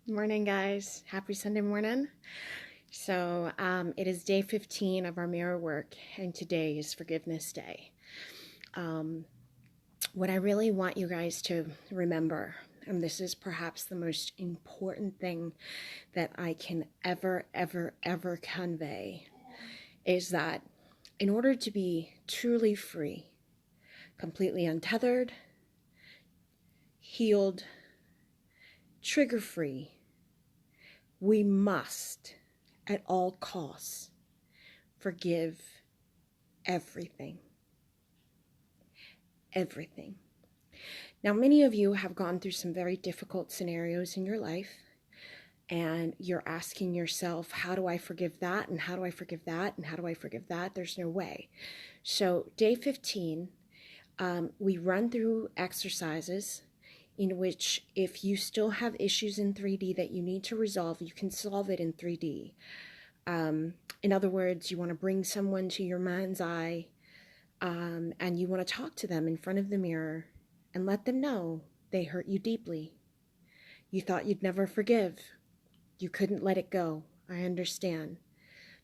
Morning, guys. Happy Sunday morning. So, it is day 15 of our mirror work, and today is Forgiveness Day. What I really want you guys to remember, and this is perhaps the most important thing that I can ever convey, is that in order to be truly free, completely untethered, healed, trigger-free, we must, at all costs, forgive everything. Everything. Now, many of you have gone through some very difficult scenarios in your life, and you're asking yourself, how do I forgive that? And how do I forgive that? And how do I forgive that? There's no way. So, day 15, we run through exercises in which if you still have issues in 3D that you need to resolve, you can solve it in 3D. In other words, you want to bring someone to your mind's eye, and you want to talk to them in front of the mirror and let them know they hurt you deeply. You thought you'd never forgive. You couldn't let it go. I understand.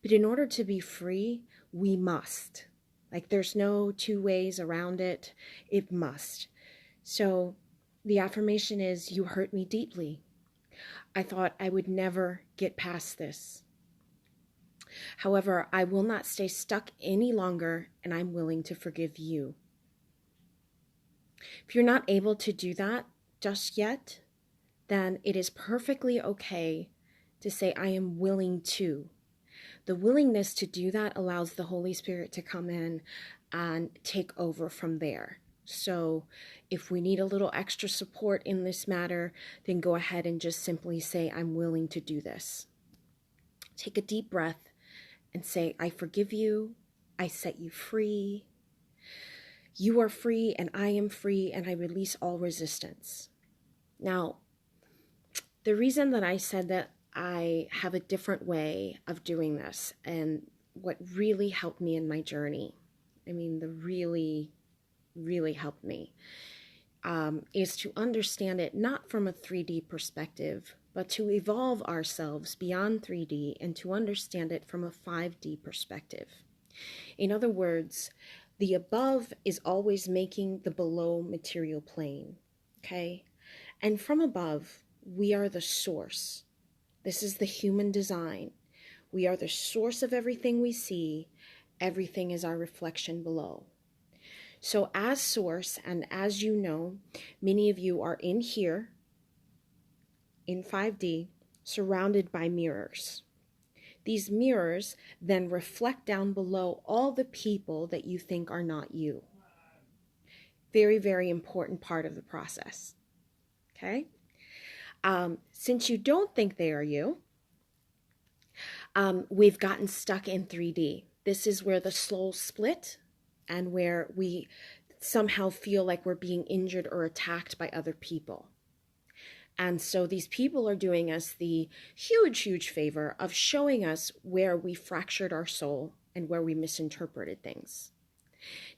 But in order to be free, we must. Like, there's no two ways around it. It must. So the affirmation is, you hurt me deeply. I thought I would never get past this. However, I will not stay stuck any longer, and I'm willing to forgive you. If you're not able to do that just yet, then it is perfectly okay to say, I am willing to. The willingness to do that allows the Holy Spirit to come in and take over from there. So if we need a little extra support in this matter, then go ahead and just simply say, I'm willing to do this. Take a deep breath and say, I forgive you. I set you free. You are free and I am free, and I release all resistance. Now, the reason that I said that I have a different way of doing this, and what really helped me in my journey, really helped me, is to understand it not from a 3D perspective, but to evolve ourselves beyond 3D and to understand it from a 5D perspective. In other words, the above is always making the below material plane, okay? And from above, we are the source. This is the human design. We are the source of everything we see. Everything is our reflection below. So as source, and as you know, many of you are in here, in 5D, surrounded by mirrors. These mirrors then reflect down below all the people that you think are not you. Very, very important part of the process. Okay? Since you don't think they are you, we've gotten stuck in 3D. This is where the soul split and where we somehow feel like we're being injured or attacked by other people. And so these people are doing us the huge favor of showing us where we fractured our soul and where we misinterpreted things.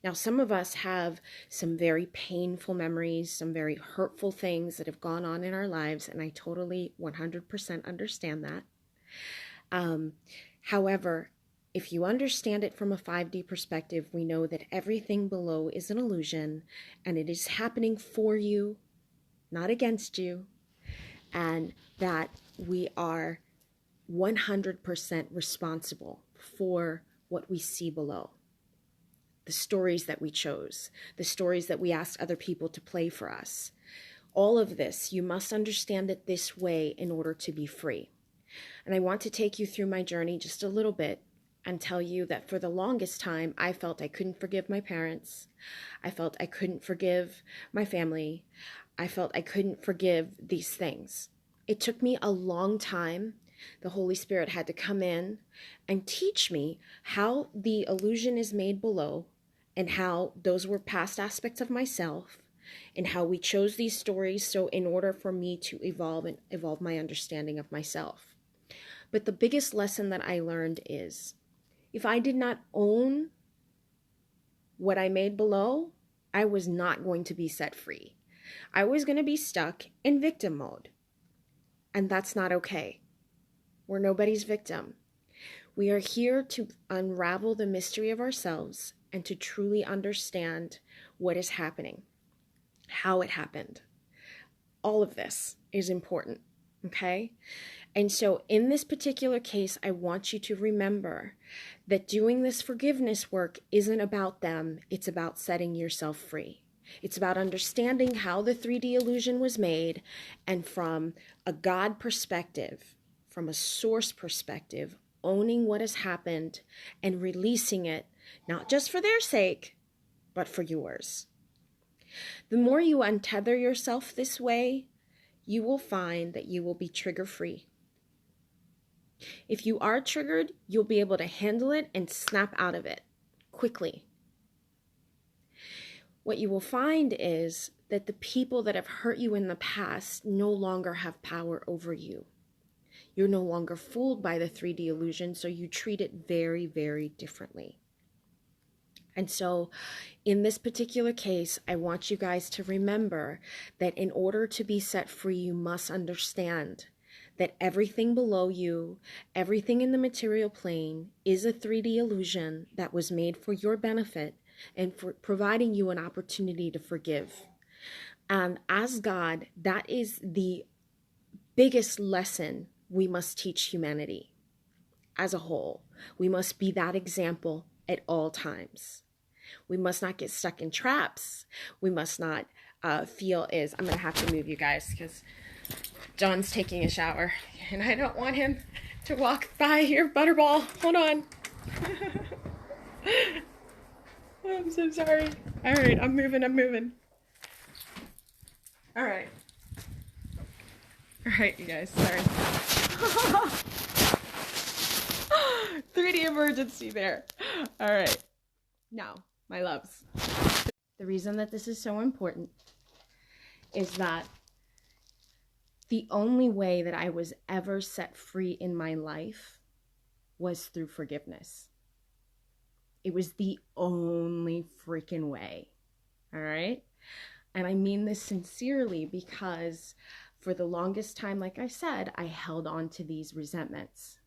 Now, some of us have some very painful memories, some very hurtful things that have gone on in our lives, and I totally 100% understand that. However, if you understand it from a 5D perspective, we know that everything below is an illusion, and it is happening for you, not against you, and that we are 100% responsible for what we see below. The stories that we chose, the stories that we asked other people to play for us. All of this, you must understand it this way in order to be free. And I want to take you through my journey just a little bit and tell you that for the longest time, I felt I couldn't forgive my parents. I felt I couldn't forgive my family. I felt I couldn't forgive these things. It took me a long time. The Holy Spirit had to come in and teach me how the illusion is made below, and how those were past aspects of myself, and how we chose these stories so in order for me to evolve my understanding of myself. But the biggest lesson that I learned is, if I did not own what I made below, I was not going to be set free. I was going to be stuck in victim mode. And that's not okay. We're nobody's victim. We are here to unravel the mystery of ourselves and to truly understand what is happening, how it happened. All of this is important, okay? And so in this particular case, I want you to remember that doing this forgiveness work isn't about them. It's about setting yourself free. It's about understanding how the 3D illusion was made, and from a God perspective, from a source perspective, owning what has happened and releasing it, not just for their sake, but for yours. The more you untether yourself this way, you will find that you will be trigger-free. If you are triggered, you'll be able to handle it and snap out of it quickly. What you will find is that the people that have hurt you in the past no longer have power over you. You're no longer fooled by the 3D illusion, so you treat it very, very differently. And so in this particular case, I want you guys to remember that in order to be set free, you must understand that everything below you, everything in the material plane is a 3D illusion that was made for your benefit and for providing you an opportunity to forgive. And as God, that is the biggest lesson we must teach humanity as a whole. We must be that example at all times. We must not get stuck in traps. We must not feel I'm going to have to move you guys because John's taking a shower and I don't want him to walk by here. Butterball, hold on. I'm so sorry. All right, I'm moving. All right, you guys, sorry. 3D emergency there. All right, now, my loves. The reason that this is so important is that the only way that I was ever set free in my life was through forgiveness. It was the only freaking way, all right? And I mean this sincerely because for the longest time, like I said, I held on to these resentments.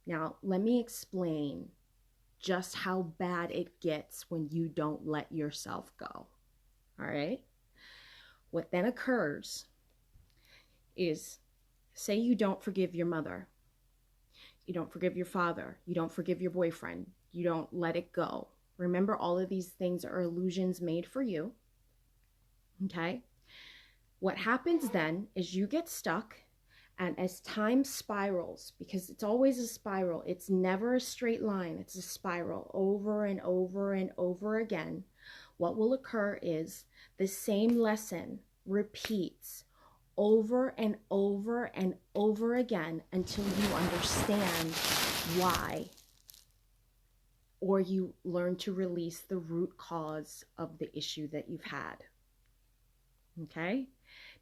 Now, let me explain just how bad it gets when you don't let yourself go, all right? What then occurs is, say you don't forgive your mother, you don't forgive your father, you don't forgive your boyfriend, you don't let it go. Remember, all of these things are illusions made for you, okay? What happens then is you get stuck, and as time spirals, because it's always a spiral, it's never a straight line, it's a spiral over and over and over again, what will occur is the same lesson repeats over and over and over again until you understand why, or you learn to release the root cause of the issue that you've had. Okay?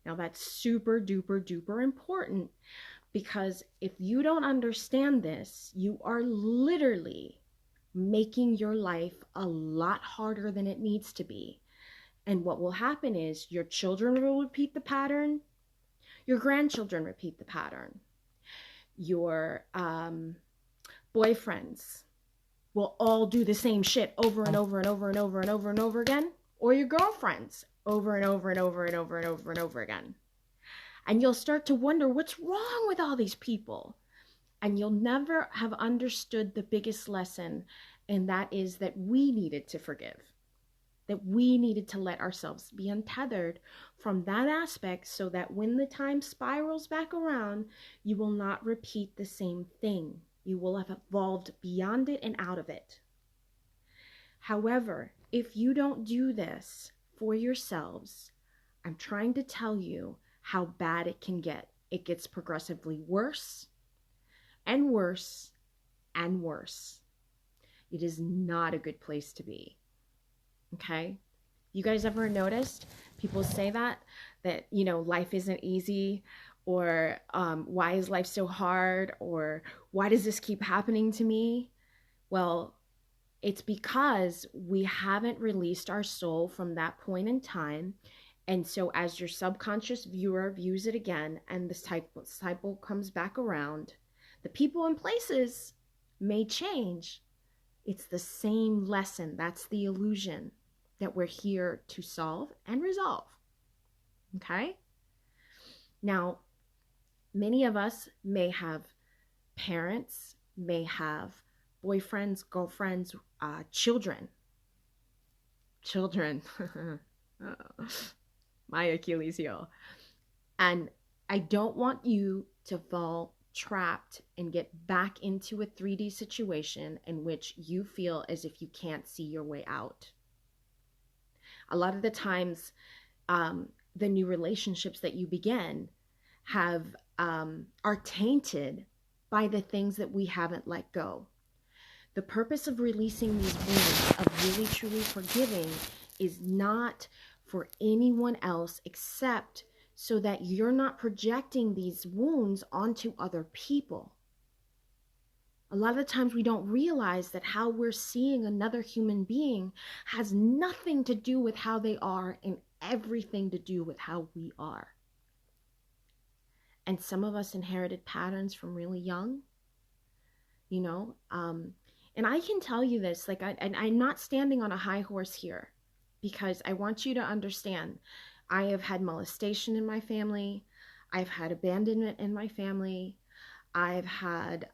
Now that's super duper duper important, because if you don't understand this, you are literally making your life a lot harder than it needs to be. And what will happen is your children will repeat the pattern, your grandchildren repeat the pattern, your boyfriends will all do the same shit over and over and over and over and over and over again, or your girlfriends over and over and over and over and over and over again. And you'll start to wonder what's wrong with all these people. And you'll never have understood the biggest lesson, and that is that we needed to forgive. That we needed to let ourselves be untethered from that aspect so that when the time spirals back around, you will not repeat the same thing. You will have evolved beyond it and out of it. However, if you don't do this for yourselves, I'm trying to tell you how bad it can get. It gets progressively worse and worse and worse. It is not a good place to be. Okay? You guys ever noticed people say that, you know, life isn't easy, or why is life so hard, or why does this keep happening to me? Well, it's because we haven't released our soul from that point in time, And so as your subconscious viewer views it again and the cycle comes back around, the people and places may change. It's the same lesson. That's the illusion that we're here to solve and resolve. Okay? Now, many of us may have parents, may have boyfriends, girlfriends, children. Children. My Achilles heel. And I don't want you to fall trapped and get back into a 3D situation in which you feel as if you can't see your way out. A lot of the times, the new relationships that you begin are tainted by the things that we haven't let go. The purpose of releasing these wounds, of really truly forgiving, is not for anyone else except so that you're not projecting these wounds onto other people. A lot of the times we don't realize that how we're seeing another human being has nothing to do with how they are and everything to do with how we are. And some of us inherited patterns from really young, you know, and I can tell you this, like, I'm not standing on a high horse here, because I want you to understand, I have had molestation in my family. I've had abandonment in my family. I've had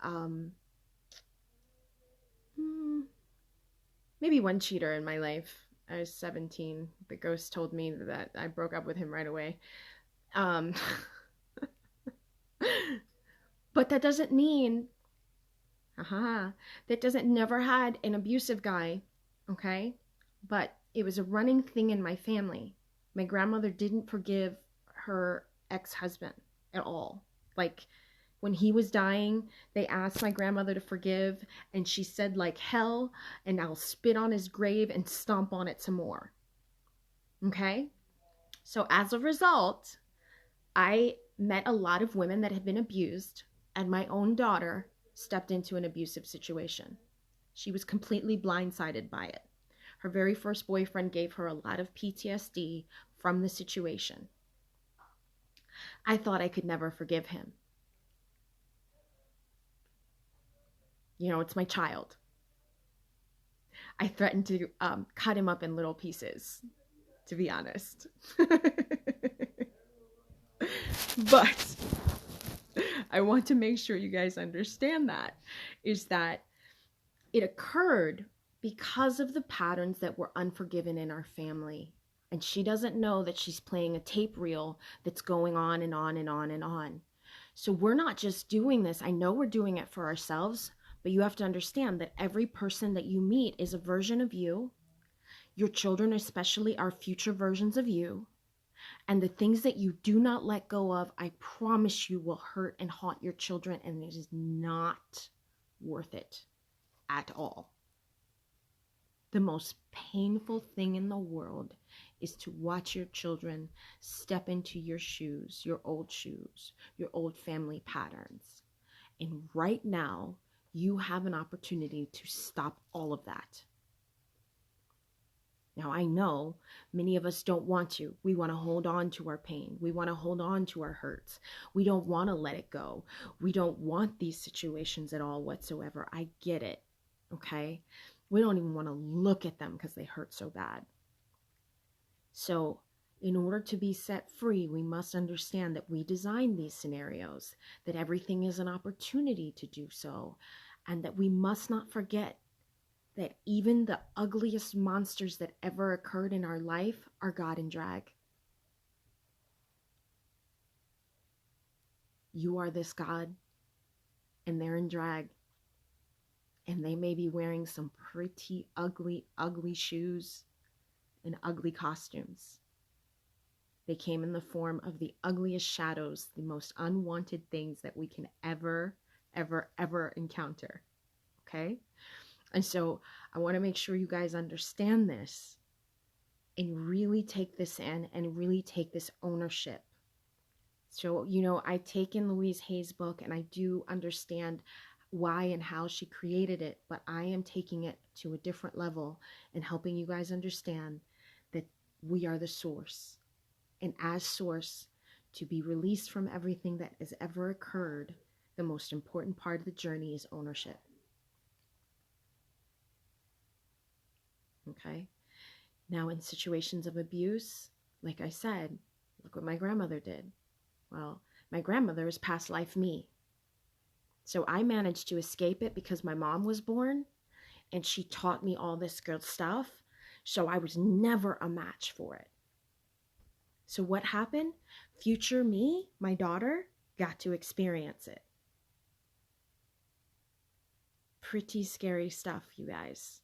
maybe one cheater in my life. I was 17. The ghost told me that I broke up with him right away. But that doesn't mean, that doesn't never had an abusive guy, okay? But it was a running thing in my family. My grandmother didn't forgive her ex-husband at all. Like, when he was dying, they asked my grandmother to forgive, and she said, like hell, and I'll spit on his grave and stomp on it some more. Okay? So as a result, I met a lot of women that had been abused, and my own daughter stepped into an abusive situation. She was completely blindsided by it. Her very first boyfriend gave her a lot of PTSD from the situation. I thought I could never forgive him. You know, it's my child. I threatened to cut him up in little pieces, to be honest. But I want to make sure you guys understand that, is that it occurred because of the patterns that were unforgiven in our family. And she doesn't know that she's playing a tape reel that's going on and on and on and on. So we're not just doing this. I know we're doing it for ourselves, but you have to understand that every person that you meet is a version of you. Your children especially are future versions of you. And the things that you do not let go of, I promise you, will hurt and haunt your children, and it is not worth it at all. The most painful thing in the world is to watch your children step into your shoes, your old family patterns. And right now, you have an opportunity to stop all of that. Now, I know many of us don't want to. We want to hold on to our pain. We want to hold on to our hurts. We don't want to let it go. We don't want these situations at all whatsoever. I get it, okay? We don't even want to look at them because they hurt so bad. So in order to be set free, we must understand that we design these scenarios, that everything is an opportunity to do so, and that we must not forget that even the ugliest monsters that ever occurred in our life are God in drag. You are this God, and they're in drag. And they may be wearing some pretty ugly, ugly shoes and ugly costumes. They came in the form of the ugliest shadows, the most unwanted things that we can ever, ever, ever encounter. Okay? And so I want to make sure you guys understand this and really take this in and really take this ownership. So, you know, I take in Louise Hay's book and I do understand why and how she created it, but I am taking it to a different level and helping you guys understand that we are the source. and as source, to be released from everything that has ever occurred, the most important part of the journey is ownership. Okay? Now, in situations of abuse, like I said, look what my grandmother did. Well, my grandmother is past life me. So I managed to escape it because my mom was born and she taught me all this good stuff. So I was never a match for it. So what happened? Future me, my daughter, got to experience it. Pretty scary stuff, you guys.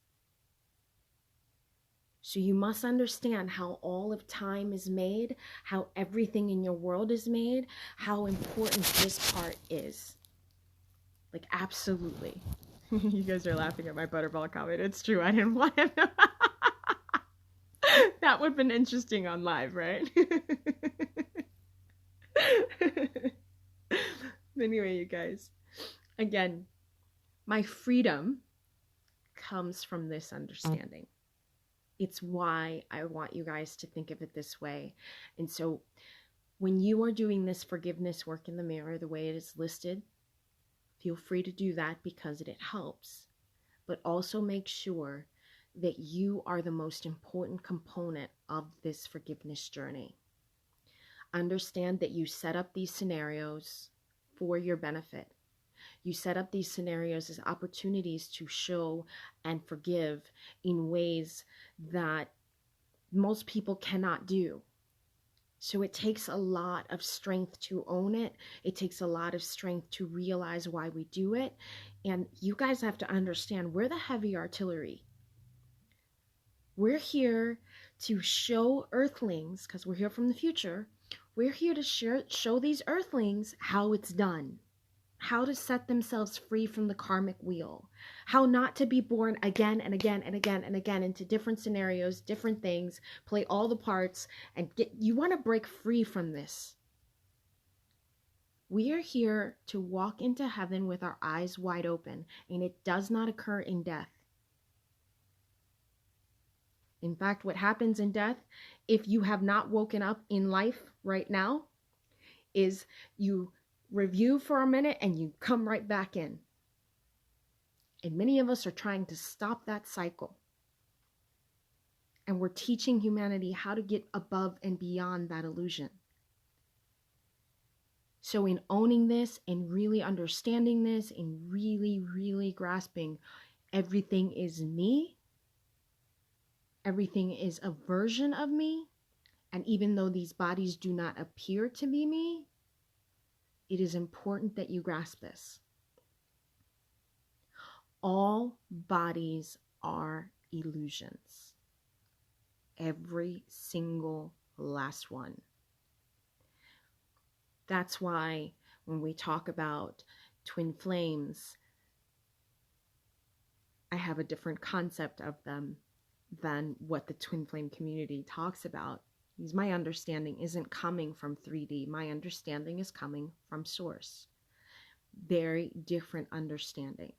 So you must understand how all of time is made, how everything in your world is made, how important this part is. Like, absolutely. You guys are laughing at my butterball comment. It's true. I didn't want to know. That would have been interesting on live, right? Anyway, you guys, again, my freedom comes from this understanding. It's why I want you guys to think of it this way. And so when you are doing this forgiveness work in the mirror, the way it is listed, feel free to do that because it helps. But also make sure that you are the most important component of this forgiveness journey. Understand that you set up these scenarios for your benefit. You set up these scenarios as opportunities to show and forgive in ways that most people cannot do. So it takes a lot of strength to own it. It takes a lot of strength to realize why we do it. And you guys have to understand, we're the heavy artillery. We're here to show earthlings, because we're here from the future, we're here to show these earthlings how it's done. How to set themselves free from the karmic wheel. How not to be born again and again and again and again into different scenarios, different things, play all the parts, and you want to break free from this. We are here to walk into heaven with our eyes wide open, and it does not occur in death. In fact, what happens in death, if you have not woken up in life right now, is you review for a minute and you come right back in. And many of us are trying to stop that cycle. And we're teaching humanity how to get above and beyond that illusion. So in owning this and really understanding this and really grasping everything is me, everything is a version of me, and even though these bodies do not appear to be me, it is important that you grasp this. All bodies are illusions. Every single last one. That's why when we talk about twin flames, I have a different concept of them than what the twin flame community talks about. Because my understanding isn't coming from 3D. My understanding is coming from source. Very different understanding.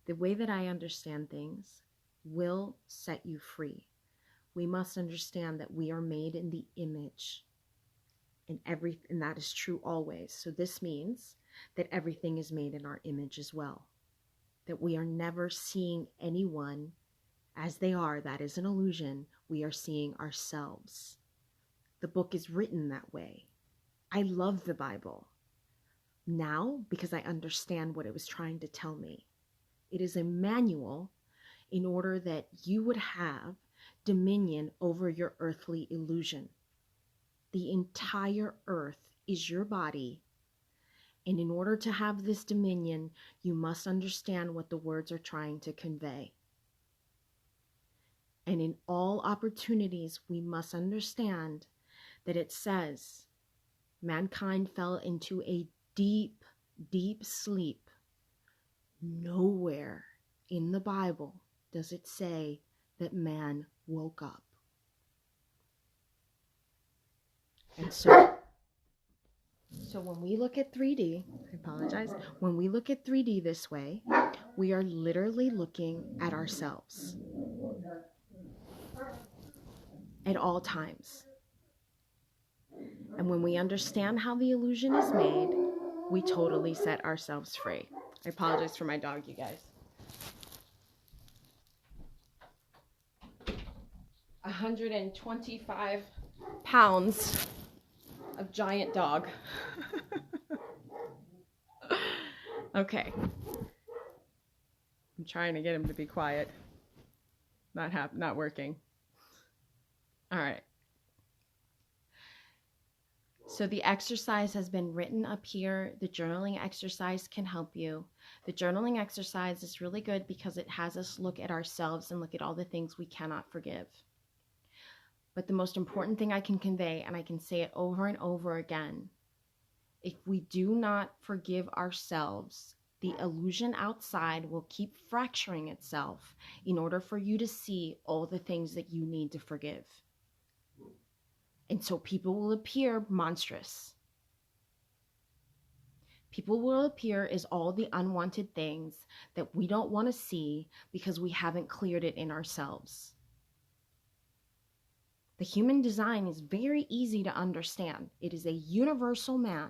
The way that I understand things will set you free. We must understand that we are made in the image. And that is true always. So this means that everything is made in our image as well. That we are never seeing anyone as they are. That is an illusion. We are seeing ourselves. The book is written that way. I love the Bible now because I understand what it was trying to tell me. It is a manual in order that you would have dominion over your earthly illusion. The entire earth is your body. And in order to have this dominion, you must understand what the words are trying to convey. And in all opportunities, we must understand that it says mankind fell into a deep sleep. Nowhere in the Bible does it say that man woke up. And so when we look at 3D, I apologize, when we look at 3D this way, we are literally looking at ourselves. at all times. And when we understand how the illusion is made, we totally set ourselves free. I apologize for my dog, you guys. 125 pounds of giant dog. Okay. I'm trying to get him to be quiet. Not working. All right. So the exercise has been written up here. The journaling exercise can help you. The journaling exercise is really good because it has us look at ourselves and look at all the things we cannot forgive. But the most important thing I can convey, and I can say it over and over again, if we do not forgive ourselves, the illusion outside will keep fracturing itself in order for you to see all the things that you need to forgive. And so people will appear monstrous. People will appear as all the unwanted things that we don't want to see because we haven't cleared it in ourselves. The human design is very easy to understand. It is a universal man.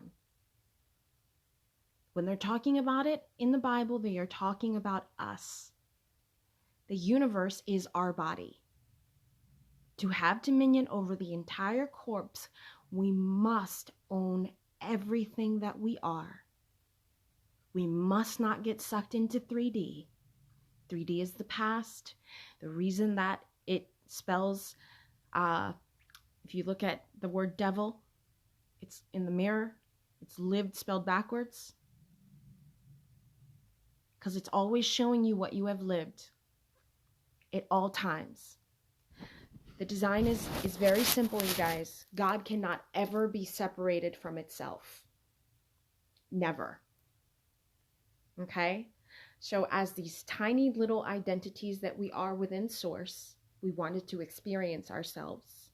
When they're talking about it in the Bible, they are talking about us. The universe is our body. To have dominion over the entire corpse, we must own everything that we are. We must not get sucked into 3D. 3D is the past. The reason that it spells, if you look at the word devil, it's in the mirror, it's lived spelled backwards. Because it's always showing you what you have lived at all times. The design is very simple, you guys. God cannot ever be separated from itself. Never. Okay? So as these tiny little identities that we are within Source, we wanted to experience ourselves.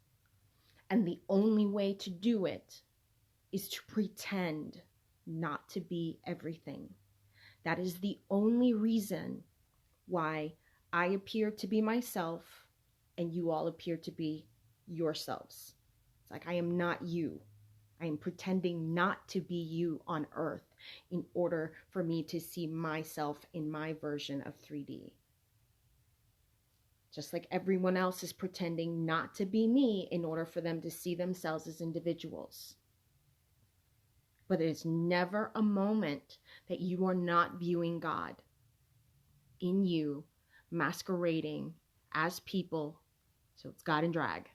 And the only way to do it is to pretend not to be everything. That is the only reason why I appear to be myself and you all appear to be yourselves. It's like I am not you. I am pretending not to be you on earth in order for me to see myself in my version of 3D. Just like everyone else is pretending not to be me in order for them to see themselves as individuals. But it is never a moment that you are not viewing God in you, masquerading as people. So it's God in drag.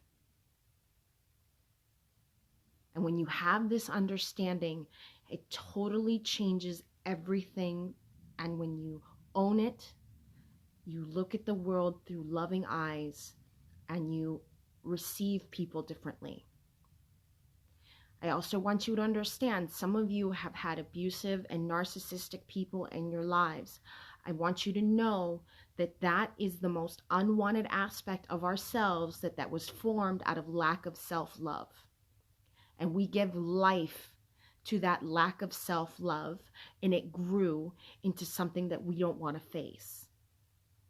And when you have this understanding, it totally changes everything. And when you own it, you look at the world through loving eyes and you receive people differently. I also want you to understand, some of you have had abusive and narcissistic people in your lives. I want you to know that that is the most unwanted aspect of ourselves that was formed out of lack of self-love. And we give life to that lack of self-love, and it grew into something that we don't want to face,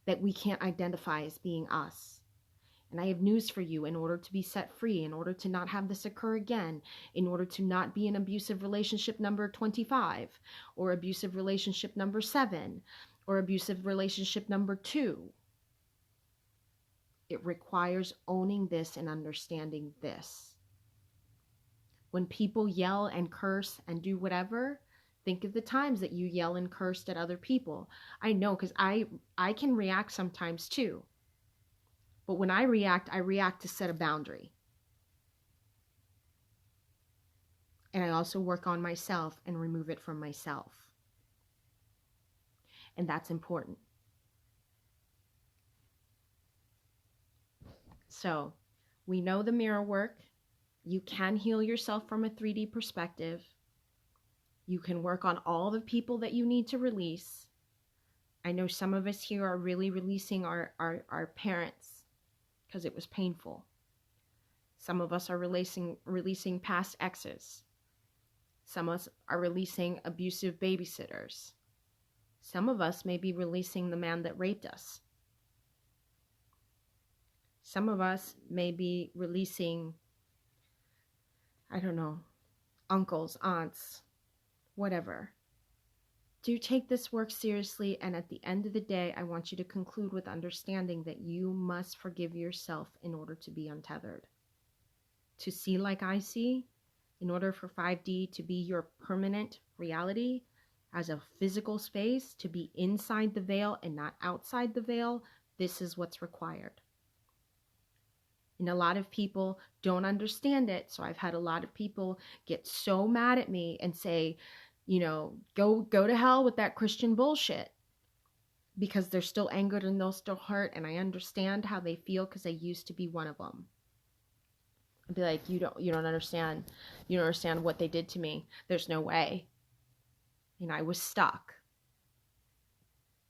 that we can't identify as being us. And I have news for you. In order to be set free, in order to not have this occur again, in order to not be in abusive relationship number 25, or abusive relationship number 7, or abusive relationship number 2, it requires owning this and understanding this. When people yell and curse and do whatever, think of the times that you yell and cursed at other people. I know, because I can react sometimes too. But when I react to set a boundary. And I also work on myself and remove it from myself. And that's important. So, we know the mirror work. You can heal yourself from a 3D perspective. You can work on all the people that you need to release. I know some of us here are really releasing our parents because it was painful. Some of us are releasing past exes. Some of us are releasing abusive babysitters. Some of us may be releasing the man that raped us. Some of us may be releasing, I don't know, uncles, aunts, whatever. Do take this work seriously, and at the end of the day, I want you to conclude with understanding that you must forgive yourself in order to be untethered. To see like I see, in order for 5D to be your permanent reality as a physical space, to be inside the veil and not outside the veil, this is what's required. And a lot of people don't understand it. So I've had a lot of people get so mad at me and say, you know, go to hell with that Christian bullshit, because they're still angered and they'll still hurt. And I understand how they feel because I used to be one of them. I'd be like, you don't understand. You don't understand what they did to me. There's no way. And I was stuck.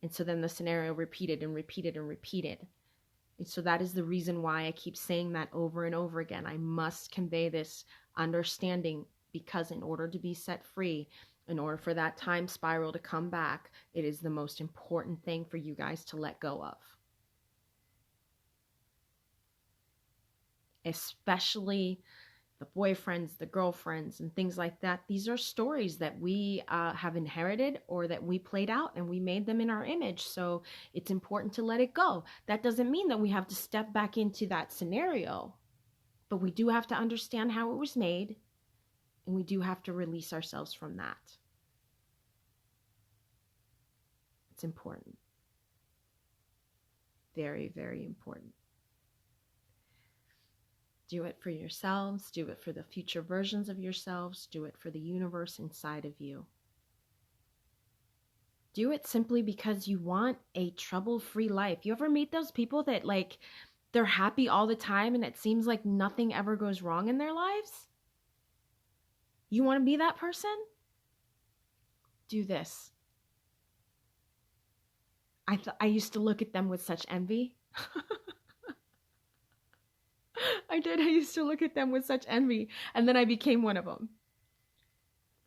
And so then the scenario repeated and repeated and repeated. And so that is the reason why I keep saying that over and over again. I must convey this understanding, because in order to be set free, in order for that time spiral to come back, it is the most important thing for you guys to let go of. Especially the boyfriends, the girlfriends, and things like that. These are stories that we have inherited or that we played out, and we made them in our image. So it's important to let it go. That doesn't mean that we have to step back into that scenario, but we do have to understand how it was made, and we do have to release ourselves from that. It's important. Very, very important. Do it for yourselves. Do it for the future versions of yourselves. Do it for the universe inside of you. Do it simply because you want a trouble-free life. You ever meet those people that, like, they're happy all the time and it seems like nothing ever goes wrong in their lives? You want to be that person? Do this. I used to look at them with such envy. I did. I used to look at them with such envy. And then I became one of them.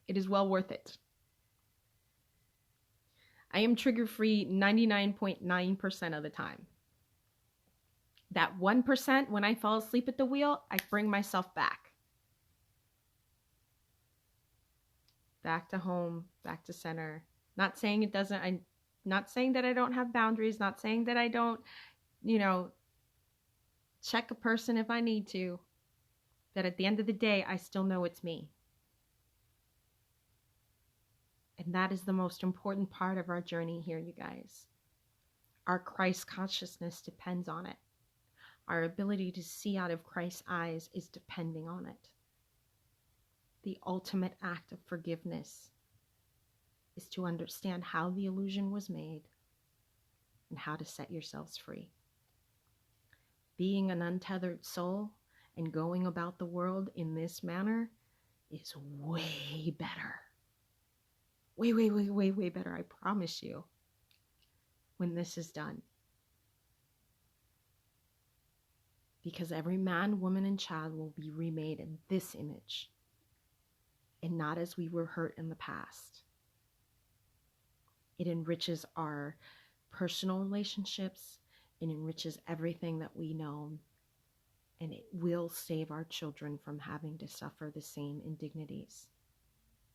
It is well worth it. I am trigger-free 99.9% of the time. That 1%, when I fall asleep at the wheel, I bring myself back. Back to home, back to center. Not saying it doesn't, I'm not saying that I don't have boundaries, not saying that I don't, check a person if I need to. That at the end of the day, I still know it's me. And that is the most important part of our journey here, you guys. Our Christ consciousness depends on it. Our ability to see out of Christ's eyes is depending on it. The ultimate act of forgiveness is to understand how the illusion was made and how to set yourselves free. Being an untethered soul and going about the world in this manner is way better. Way, way, way, way, way better, I promise you, when this is done. Because every man, woman, and child will be remade in this image, and not as we were hurt in the past. It enriches our personal relationships. It enriches everything that we know. And it will save our children from having to suffer the same indignities.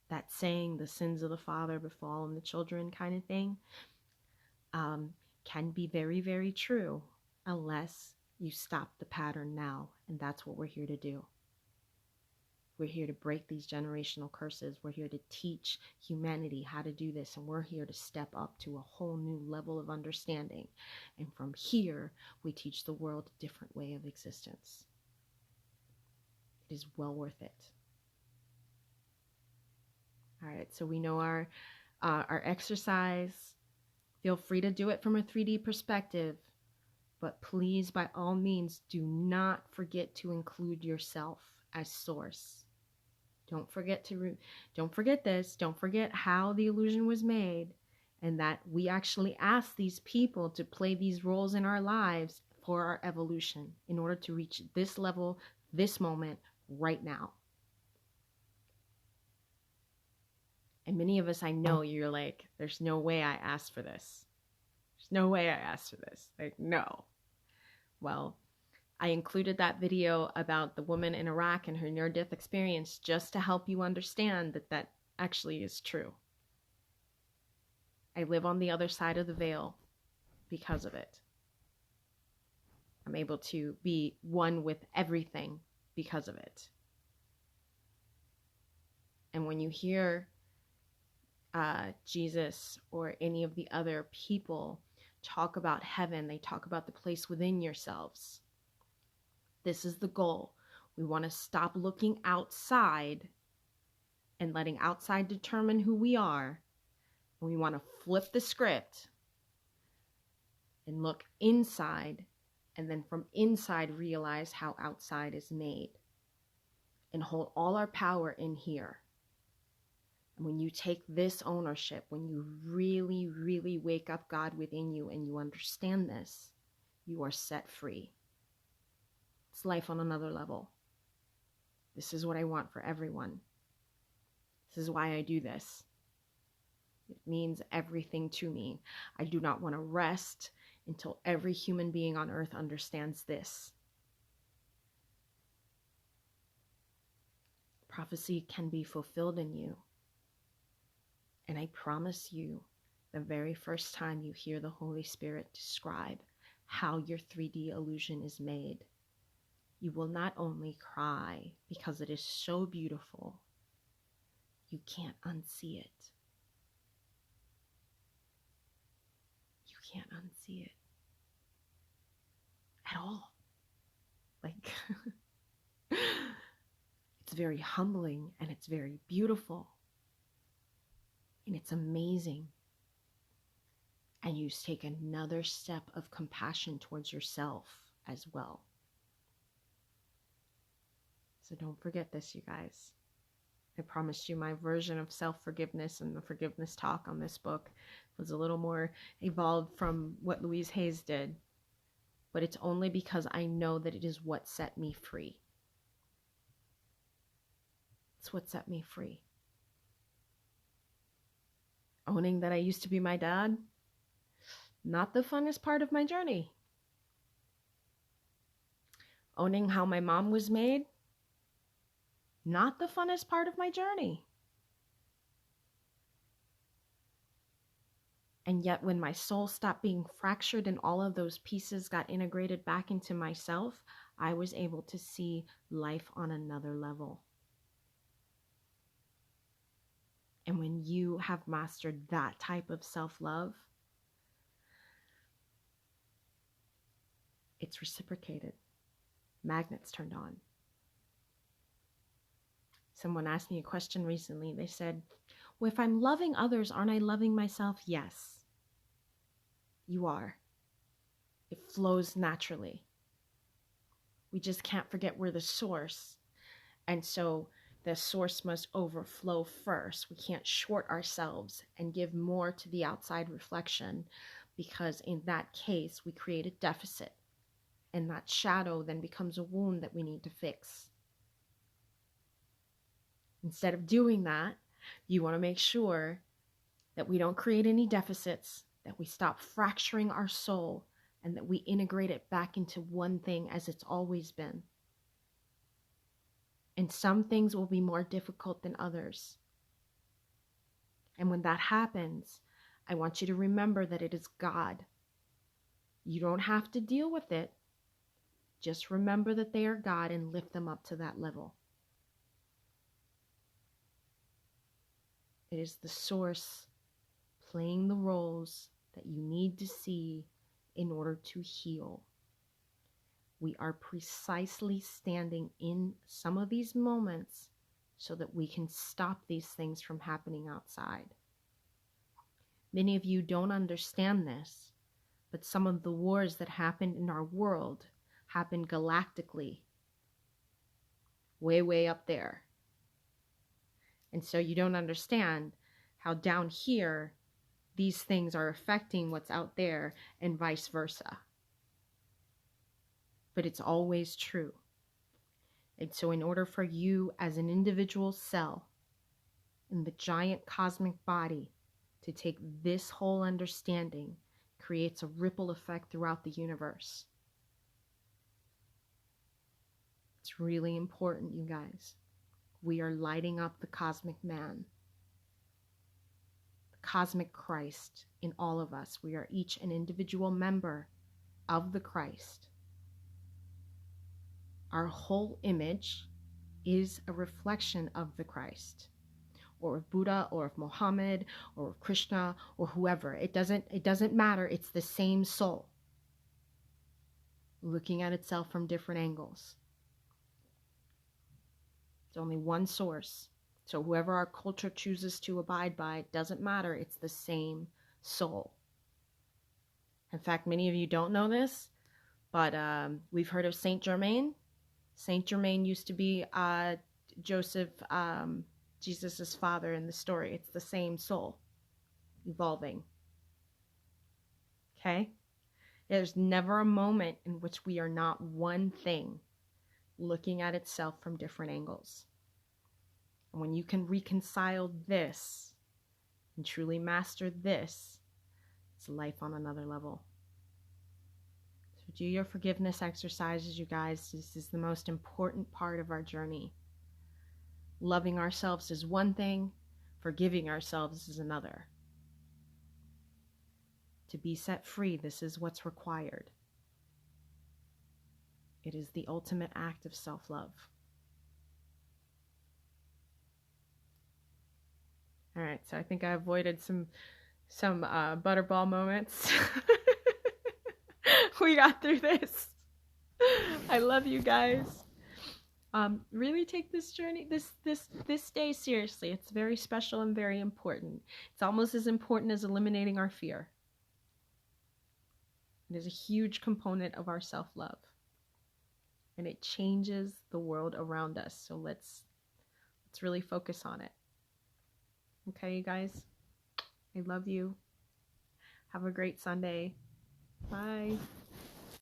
That saying, the sins of the father befall on the children kind of thing, can be very, very true unless you stop the pattern now. And that's what we're here to do. We're here to break these generational curses. We're here to teach humanity how to do this. And we're here to step up to a whole new level of understanding. And from here, we teach the world a different way of existence. It is well worth it. All right, so we know our exercise. Feel free to do it from a 3D perspective. But please, by all means, do not forget to include yourself as source. Don't forget this. Don't forget how the illusion was made, and that we actually asked these people to play these roles in our lives for our evolution in order to reach this level, this moment, right now. And many of us, I know you're like, there's no way I asked for this. There's no way I asked for this. Like, no. Well, I included that video about the woman in Iraq and her near-death experience just to help you understand that that actually is true. I live on the other side of the veil because of it. I'm able to be one with everything because of it. And when you hear Jesus or any of the other people talk about heaven, they talk about the place within yourselves. This is the goal. We want to stop looking outside and letting outside determine who we are. And we want to flip the script and look inside, and then from inside realize how outside is made, and hold all our power in here. And when you take this ownership, when you really, really wake up God within you and you understand this, you are set free. It's life on another level. This is what I want for everyone. This is why I do this. It means everything to me. I do not want to rest until every human being on earth understands this. Prophecy can be fulfilled in you. And I promise you, the very first time you hear the Holy Spirit describe how your 3D illusion is made, you will not only cry because it is so beautiful, you can't unsee it. You can't unsee it at all. Like, it's very humbling and it's very beautiful. And it's amazing. And you take another step of compassion towards yourself as well. So don't forget this, you guys. I promised you my version of self-forgiveness and the forgiveness talk on this book was a little more evolved from what Louise Hayes did. But it's only because I know that it is what set me free. It's what set me free. Owning that I used to be my dad, not the funnest part of my journey. Owning how my mom was made, not the funnest part of my journey. And yet when my soul stopped being fractured and all of those pieces got integrated back into myself, I was able to see life on another level. And when you have mastered that type of self-love, it's reciprocated. Magnets turned on. Someone asked me a question recently. They said, well, if I'm loving others, aren't I loving myself? Yes, you are. It flows naturally. We just can't forget we're the source. And so the source must overflow first. We can't short ourselves and give more to the outside reflection, because in that case, we create a deficit. And that shadow then becomes a wound that we need to fix. Instead of doing that, you want to make sure that we don't create any deficits, that we stop fracturing our soul, and that we integrate it back into one thing as it's always been. And some things will be more difficult than others. And when that happens, I want you to remember that it is God. You don't have to deal with it. Just remember that they are God and lift them up to that level. It is the source playing the roles that you need to see in order to heal. We are precisely standing in some of these moments so that we can stop these things from happening outside. Many of you don't understand this, but some of the wars that happened in our world happened galactically, way, way up there. And so you don't understand how down here, these things are affecting what's out there and vice versa. But it's always true. And so in order for you as an individual cell in the giant cosmic body to take this whole understanding, creates a ripple effect throughout the universe. It's really important, you guys. We are lighting up the cosmic man, the cosmic Christ in all of us. We are each an individual member of the Christ. Our whole image is a reflection of the Christ, or of Buddha, or of Muhammad, or of Krishna, or whoever. It doesn't matter. It's the same soul looking at itself from different angles. It's only one source. So whoever our culture chooses to abide by, it doesn't matter. It's the same soul. In fact, many of you don't know this, but we've heard of Saint Germain. Saint Germain used to be Joseph, Jesus's father in the story. It's the same soul evolving. Okay? There's never a moment in which we are not one thing looking at itself from different angles. And when you can reconcile this and truly master this, it's life on another level. So do your forgiveness exercises, you guys. This is the most important part of our journey. Loving ourselves is one thing, forgiving ourselves is another. To be set free, this is what's required. It is the ultimate act of self-love. All right, so I think I avoided some butterball moments. We got through this. I love you guys. Really take this journey, this day seriously. It's very special and very important. It's almost as important as eliminating our fear. It is a huge component of our self-love. And it changes the world around us. So let's really focus on it. Okay, you guys? I love you. Have a great Sunday. Bye.